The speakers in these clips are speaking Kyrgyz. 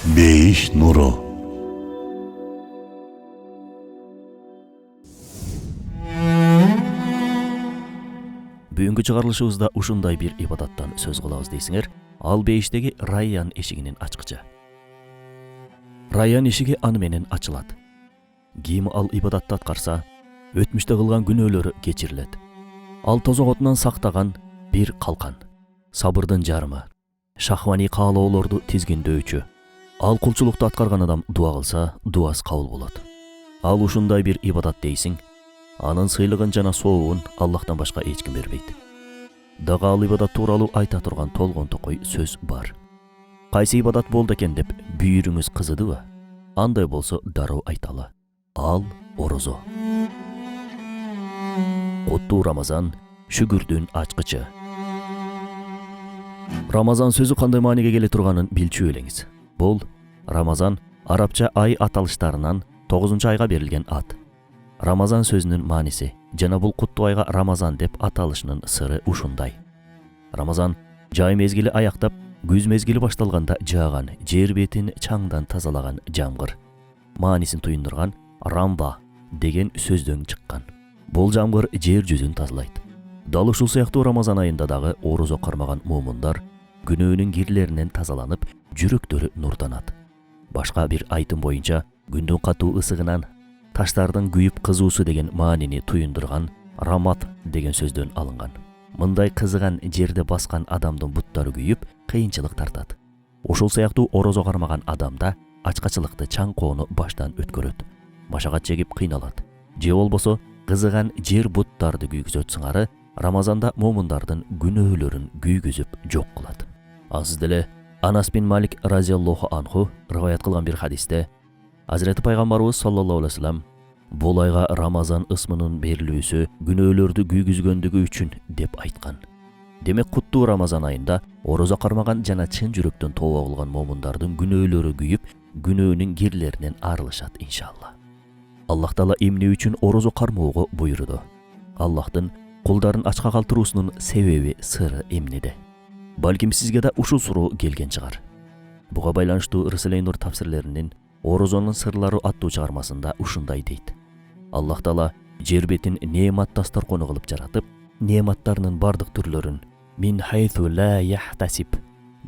Бейиш нуру. Бүгүнкү чыгарылышыбызда ушундай бир ибадаттан сөз кылабыз дейсиңер. Ал бейиштеги Райян эшигинин ачкычы. Райян эшиги аны менен ачылат. Ким ал ибадатты аткарса, өтмүштө кылган күнөөлөрү кечирилет. Ал тозок отунан сактаган бир калкан, сабырдын жарымы, шахвани каалоолорду тизгиндөөчү. Ал кулчулукту аткарган адам дуа кылса, дуасы кабыл болот. Ал ушундай бир ибадат дейсиң, анын сыйлыгын жана сообун Аллахтан башка эч ким бербейт. Дагы ал ибадат тууралуу айта турган толгон токой сөз бар. Кайсы ибадат болду экен деп бүйүрүңүз кызыдыбы? Андай болсо дароо айталы. Ал орозо. Куттуу Рамазан, шүгүрдүн ачкычы. Рамазан сөзү кандай мааниге келе турганын билчү элеңиз. Бул Рамазан арабча ай аталыштарынан 9-айга берилген ат. Рамазан сөзүнүн мааниси жана бул куттуу айга Рамазан деп аталышынын сыры ушундай. Рамазан жай мезгили аяктап, күз мезгили башталганда жааган, жер бетин чаңдан тазалаган жамгыр. Маанисин туюндурган рамба деген сөздөн чыккан. Бул жамгыр жер жүзүн тазалайт. Дал ушул сыяктуу Рамазан айында дагы орозо кармаган муумундар күнөөнүн кирлеринен тазаланып, жүрөктөрү нурданат. Башка бир айтым боюнча, күндүн катуу ысыгынан таштардын күйүп кызуусу деген маанини туюндурган рамат деген сөздөн алынган. Мындай кызыган жерде баскан адамдын буттары күйүп, кыйынчылык тартат. Ошол сыяктуу орозо кармаган адамда ачкачылыкты чаңкоону баштан өткөрөт. Машагат чегип кыйналат. Же болбосо кызыган жер буттарды күйгүзөт сыңары Рамазанда момундардын күнөөлөрүн күйгүзүп жок кылат. Ансыз деле Анас бин Малик разияллаху анху риваят кылган бир хадисте Азирети пайгамбарыбыз саллаллаху алейхи вассалам бул айга Рамазан ысмынын берилүүсү күнөөлөрдү күйгүзгөндүгү үчүн деп айткан. Демек куттуу Рамазан айында орозо кармаган жана чын жүрөктөн тооба кылган момундардын күнөөлөрү күйүп, күнөөнүн кирлеринен арылышат иншалла. Аллах Таала эмне үчүн орозо кармоого буйруду? Аллахтын кулдарын ачка калтыруусунун себеби сыры эмнеде? Балким сизге да ушул суроо келген чыгар. Буга байланыштуу Рысалейнур тафсирлеринин Орозонун сырлары аттуу чыгармасында ушундай дейт. Аллах Таала жер бетин неемат дасторкону кылып жаратып, неематтарынын бардык түрлөрүн мин хайсу ла яхтасиб,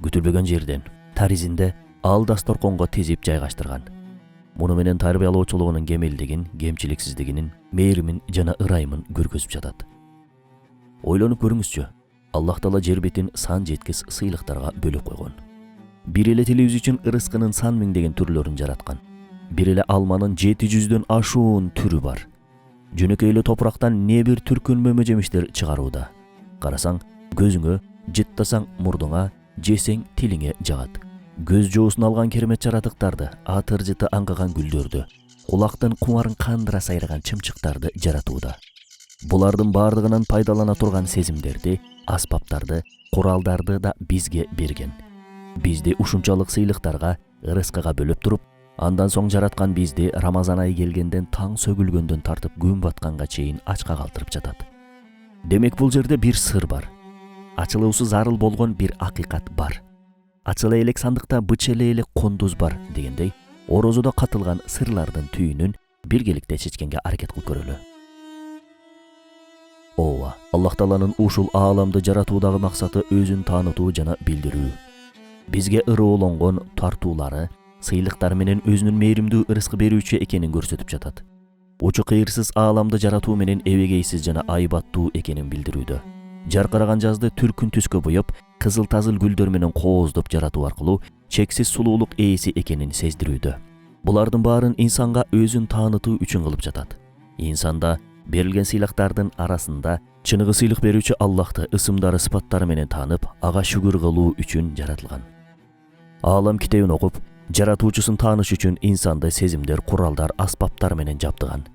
күтүлбөгөн жерден, таризинде ал дасторконго тизип жайгаштырган. Муну менен тарбиялоочулугунун кемелдигин, кемчиликсиздигинин, мээримин жана ырайымын көргөзүп жатат. Ойлонуп көрүңүзчү, Аллах Таала жер бетин сан жеткис сыйлыктарга бөлөп койгон. Бир эле телебиз үчүн ырыскынын сан миңдеген түрлөрүн жараткан. Бир эле алманын 700дөн ашуун түрү бар. Жөнөкөй эле топурактан не бир түркүнмөмө жемиштер чыгарууда. Карасаң көзүңө, жыттасаң мурдуңа, жесең тилиңе жагат. Көз жоосун алган керемет жаратыктарды, атыр жыты аңгаган гүлдөрдү, кулактын кумарын кандыра сайраган чымчыктарды жаратууда. Булардын бардыгынан пайдалана турган сезимдерди, аспаптарды, куралдарды да бизге берген. Бизди ушунчалык сыйлыктарга, ырыскыга бөлөп туруп, андан соң жараткан бизди Рамазан айы келгенден таң сөгүлгөндөн тартып күн батканга чейин ачка калтырып жатат. Демек бул жерде бир сыр бар. Ачылуусу зарыл болгон бир акыйкат бар. Ачыла элек сандыкта бычеле элек кондуз бар дегендей, орозодо катылган сырлардын түйүнүн биргеликте чечкенге аракет кылып көрөлү. Ооба, Аллах Тааланын ушул ааламды жаратуудагы максаты өзүн таанытуу жана билдирүү. Бизге ырыолонгон тартуулары, сыйлыктары менен өзүнүн мээримдүү ырыскы берүүчү экенин көрсөтүп жатат. Учу кыйырсыз ааламды жаратуу менен эбегейсиз жана айбаттуу экенин билдирүүдө. Жаркыраган жазды түркүн түскө боеп, кызыл-тазыл гүлдөр менен кооздоп жаратуу аркылуу чексиз сулуулук ээси экенин сездирүүдө. Булардын баарын инсанга өзүн таанытуу үчүн кылып жатат. Инсанда берилген сыйлыктардын арасында чыныгы сыйлык берүүчү Аллахты ысымдары, сыпаттары менен таанып, ага шүгүр кылуу үчүн жаратылган. Аалам китебин окуп, жаратуучусун тааныш үчүн инсанды сезимдер, куралдар, аспаптар менен жабдыган.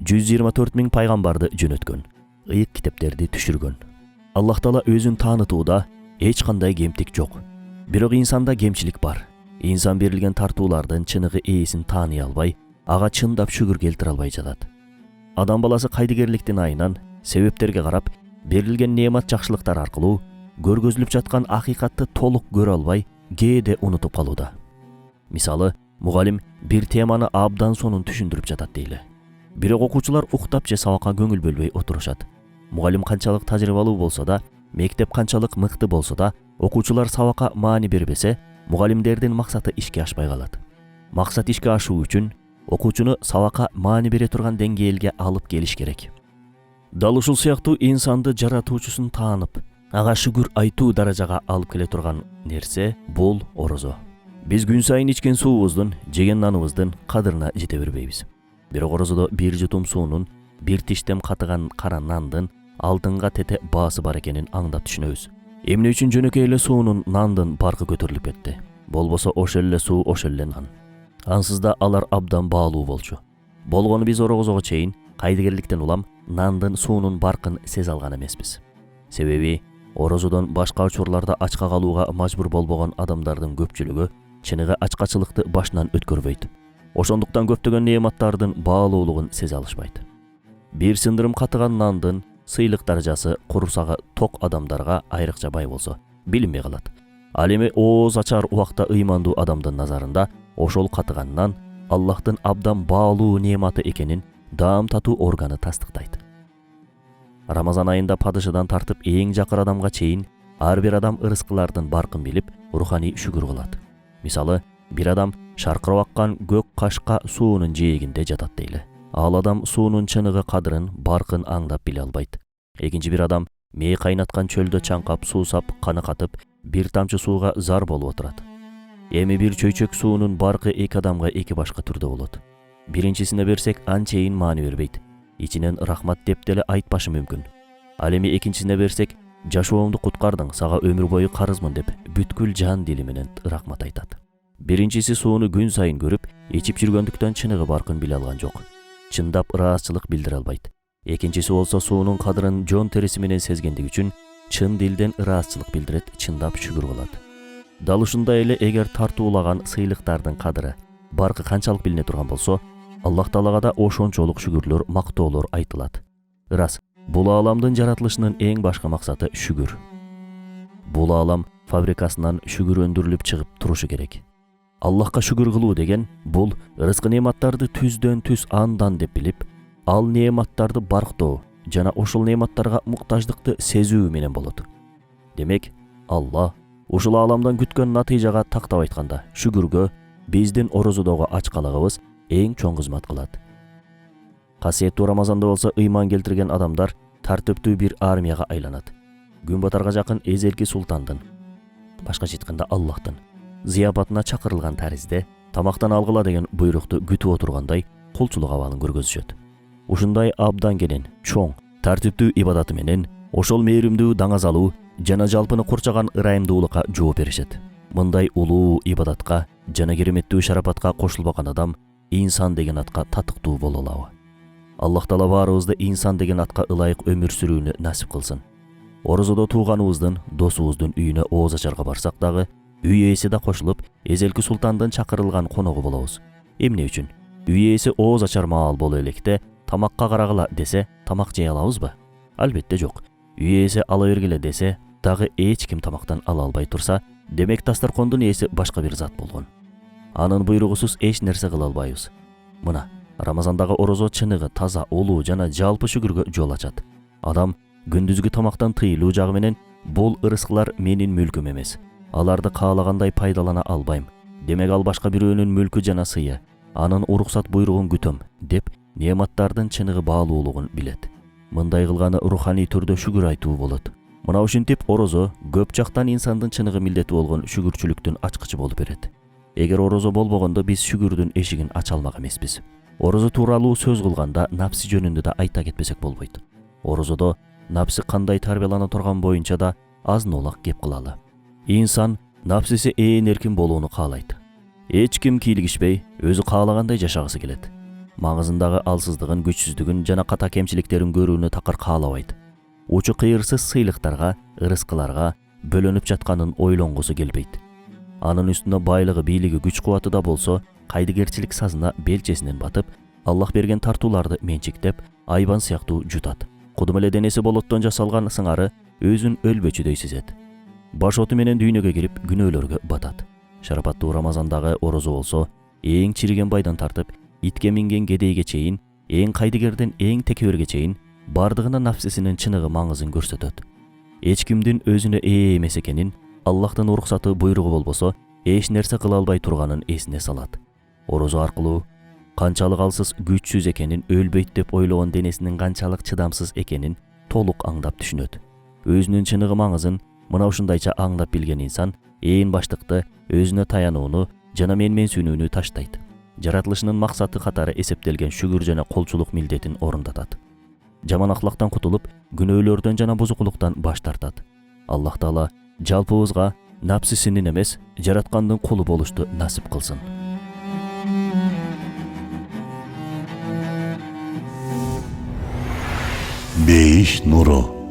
124 000 пайгамбарды жөнөткөн, ыйык китептерди түшүргөн. Аллах Таала өзүн таанытууда эч кандай кемтик жок. Бирок инсанда кемчилик бар. Инсан берилген тартуулардын чыныгы ээсин тааный албай, ага чындап шүгүр келтире албай жатат. Адам баласы кайдыгерликтин айынан себептерге карап, берилген неемат жакшылыктар аркылуу көргөзүлүп жаткан акыйкатты толук көрө албай, кээде унутуп калууда. Мисалы, мугалим бир теманы абдан сонун түшүндүрүп жатат дейли. Бирок окуучулар уктап же сабакка көңүл бөлбөй отурушат. Мугалим канчалык тажрыйбалуу болсо да, мектеп канчалык мыкты болсо да, окуучулар сабакка маани бербесе, мугалимдердин максаты ишке ашпай калат. Максат ишке ашуу үчүн окуучуну сабакка маани бере турган деңгээлге алып келиш керек. Дал ушул сыяктуу инсанды жаратуучусун таанып, ага шүгүр айтуу даражага алып келе турган нерсе бул орозо. Биз күн сайын ичкен суубуздун, жеген наныбыздын кадырына жете бербейбиз. Бирок орозодо бир жутум суунун, бир тиштем катыган кара нандын алтынга тете баасы бар экенин аңдап түшүнөбүз. Эмне үчүн жөнөкөй эле суунун, нандын баркы көтөрүлүп кетти? Болбосо ошол эле суу, ошол эле нан. Ансыз да алар абдан баалуу болчу. Болгону биз орозого чейин кайдыгерликтен улам нандын, суунун баркын сезе алган эмеспиз. Себеби орозодон башка учурларда ачка калууга мажбур болбогон адамдардын көпчүлүгү чыныгы ачкачылыкты башынан өткөрбөйт. Ошондуктан көптөгөн неаматтардын баалуулугун сезе алышпайт. Бир сындырым катыган нандын сыйлык даражасы курсагы ток адамдарга айрыкча бай болсо билинбей калат. Ал эми ооз ачар убакта ыймандуу адамдын назарында ошол катыган нан Аллахтын абдан баалуу неаматы экенин даам татуу органы тастыктайт. Рамазан айында падышадан тартып эң жакыр адамга чейин ар бир адам ырыскылардын баркын билип, руханий шүгүр кылат. Мисалы, бир адам шаркырап аккан көк кашка суунун жээгинде жатат дейли. Ал адам суунун чыныгы кадырын, баркын аңдап биле албайт. Экинчи бир адам мээ кайнаткан чөлдө чаңкап, суусап, каны катып, бир тамчы сууга зар болуп отурат. Эми бир чөйчөк суунун баркы эки адамга эки башка түрдө болот. Биринчисине берсек анчейин маани бербейт. Ичинен рахмат деп деле айтпашы мүмкүн. Ал эми экинчисине берсек, жашоомду куткардың, сага өмүр бою карызмын деп бүткүл жан дили менен рахмат айтат. Биринчиси сууну күн сайын көрүп, ичип жүргөндүктөн чыныгы баркын биле алган жок. Чындап ыраазычылык билдире албайт. Экинчиси болсо суунун кадырын жон териси менен сезгендиги үчүн чын дилден ыраазычылык билдирет, чындап шүгүр кылат. Дал ушундай эле эгер тартуулаган сыйлыктардын кадыры, баркы канчалык билине турган болсо, Аллах Таалага да ошончолук шүгүрлөр, мактоолор айтылат. Ырас, бул ааламдын жаратылышынын эң башкы максаты шүгүр. Бул аалам фабрикасынан шүгүр өндүрүлүп чыгып турушу керек. Аллахка шүгүр кылуу деген бул рызкы неаматтарды түздөн түз андан деп билип, ал неаматтарды барктоо жана ошол неаматтарга муктаждыкты сезүү менен болот. Демек, Аллах ушул ааламдан күткөн натыйжага тактап айтканда, шүгүргө биздин орозодогу ачкалыгыбыз эң чоң кызмат кылат. Касиеттүү Рамазанда болсо ыйман келтирген адамдар тартиптүү бир армияга айланат. Күн батарга жакын эзелки султандын, башкача айтканда Аллахтын зыяпатына чакырылган таризде тамактан алгыла деген буйрукту күтүп отургандай кулчулук абалын көргөзүшөт. Ушундай абдан келен, чоң, тартиптүү ибадаты менен ошол мээримдүү даңазалуу жана жалпыны курчаган ырайымдуулукка жооп беришет. Мындай улуу ибадатка жана кереметтүү шарапатка кошулбаган адам инсан деген атка татыктуу боло алабы? Аллах Таала баарыбызды инсан деген атка ылайык өмүр сүрүүнү насип кылсын. Орозодо тууганыбыздын, досубуздун үйүнө ооз ачарга барсак дагы, үй ээси да кошулуп, эзелки султандын чакырылган коногу болобуз. Эмне үчүн? Үй ээси ооз ачар маал боло электе тамакка карагыла десе, тамак жей алабызбы? Албетте жок. Үй ээси ала бергиле десе, дагы эч ким тамактан ала албай турса, демек дастаркондун ээси башка бир зат болгон. Анын буйругусуз эч нерсе кыла албайбыз. Мына, Рамазандагы орозо чыныгы, таза, улуу жана жалпы шүгүргө жол ачат. Адам күндүзгү тамактан тыйылуу жагы менен бул ырыскылар менин мүлкүм эмес. Аларды каалагандай пайдалана албайм. Демек ал башка бирөөнүн мүлкү жана сыйы. Анын уруксат буйругун күтөм деп неаматтардын чыныгы баалуулугун билет. Мындай кылганы руханий түрдө шүгүр айтуу болот. Мына ушинтип орозо көп жактан инсандын чыныгы милдети болгон шүгүрчүлүктүн ачкычы болуп берет. Эгер орозо болбогондо биз шүгүрдүн эшигин ача алмак эмеспиз. Орозо тууралуу сөз кылганда напси жөнүндө да айта кетпесек болбойт. Орозодо напси кандай тарбиялана турган боюнча да азын-олак кеп кылалы. Инсан напсиси ээн эркин болууну каалайт. Эч ким кийлигишпей, өзү каалагандай жашагысы келет. Маңызындагы алсыздыгын, күчсүздүгүн жана ката кемчиликтерин көрүүнү такыр каалабайт. Учу кыйырсыз сыйлыктарга, ырыскыларга бөлөнүп жатканын ойлонгусу келбейт. Анын үстүнө байлыгы, бийлиги, күч кубаты да болсо, кайдыгерчилик сазына белчесинен батып, Аллах берген тартууларды менчиктеп, айбан сыяктуу жутат. Кудум эле денеси болоттон жасалган сыңары өзүн өлбөчүдөй сезет. Баш оту менен дүйнөгө кирип, күнөөлөргө батат. Шарапаттуу Рамазандагы орозо болсо, эң чириген байдан тартып, итке минген кедейге чейин, эң кайдыгерден эң текеберге чейин бардыгына нафсисинин чыныгы маңызын көрсөтөт. Эч кимдин өзүнө ээ эмес экенин, Аллахтын уруксаты буйругу болбосо, эч нерсе кыла албай турганын эсине салат. Орозо аркылуу канчалык алсыз күчсүз экенин, өлбөйт деп ойлогон денесинин канчалык чыдамсыз экенин толук аңдап түшүнөт. Өзүнүн чыныгы маңызын мына ушундайча аңдап билген инсан ээн баштыкты, өзүнө таянууну жана менменсүүнүүнү таштайт. Жаратылышынын максаты катары эсептелген шүгүр жана колчулук милдетин орундатат. Жаман ахлактан кутулуп, күнөөлөрдөн жана бузукулуктан баш тартат. Аллах Таала жалпыбызга напсисинин эмес, жараткандын кулу болушту насип кылсын. Бейиш нуру.